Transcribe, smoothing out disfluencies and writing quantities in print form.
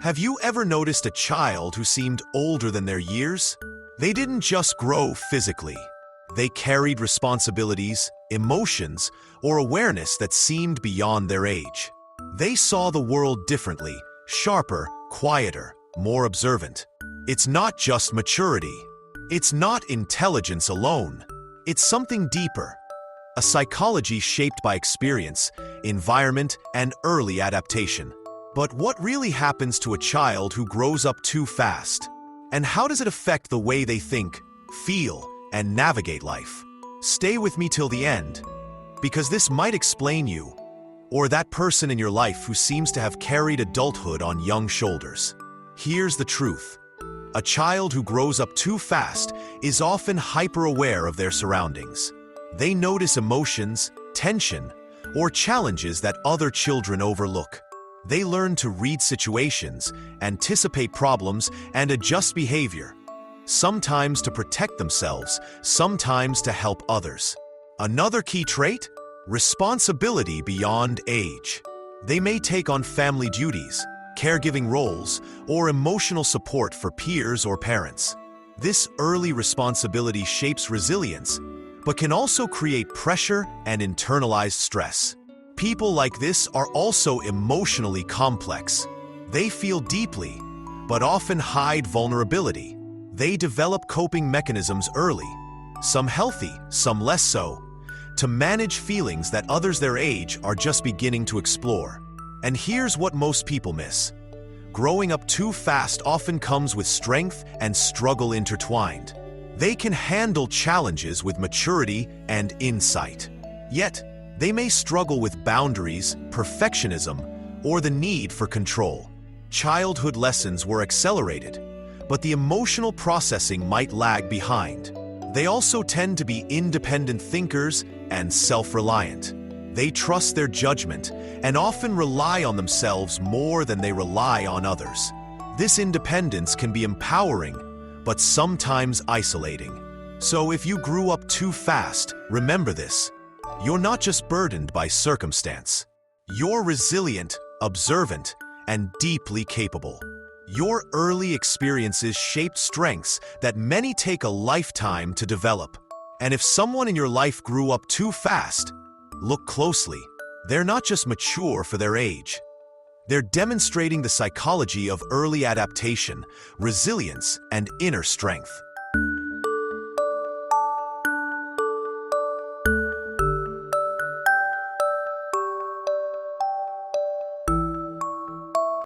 Have you ever noticed a child who seemed older than their years? They didn't just grow physically. They carried responsibilities, emotions, or awareness that seemed beyond their age. They saw the world differently, sharper, quieter, more observant. It's not just maturity. It's not intelligence alone. It's something deeper. A psychology shaped by experience, environment, and early adaptation. But what really happens to a child who grows up too fast? And how does it affect the way they think, feel, and navigate life? Stay with me till the end, because this might explain you, or that person in your life who seems to have carried adulthood on young shoulders. Here's the truth. A child who grows up too fast is often hyper-aware of their surroundings. They notice emotions, tension, or challenges that other children overlook. They learn to read situations, anticipate problems, and adjust behavior, sometimes to protect themselves, sometimes to help others. Another key trait? Responsibility beyond age. They may take on family duties, caregiving roles, or emotional support for peers or parents. This early responsibility shapes resilience, but can also create pressure and internalized stress. People like this are also emotionally complex. They feel deeply, but often hide vulnerability. They develop coping mechanisms early, some healthy, some less so, to manage feelings that others their age are just beginning to explore. And here's what most people miss. Growing up too fast often comes with strength and struggle intertwined. They can handle challenges with maturity and insight. Yet, they may struggle with boundaries, perfectionism, or the need for control. Childhood lessons were accelerated, but the emotional processing might lag behind. They also tend to be independent thinkers and self-reliant. They trust their judgment and often rely on themselves more than they rely on others. This independence can be empowering, but sometimes isolating. So if you grew up too fast, remember this. You're not just burdened by circumstance. You're resilient, observant, and deeply capable. Your early experiences shaped strengths that many take a lifetime to develop. And if someone in your life grew up too fast, look closely. They're not just mature for their age. They're demonstrating the psychology of early adaptation, resilience, and inner strength.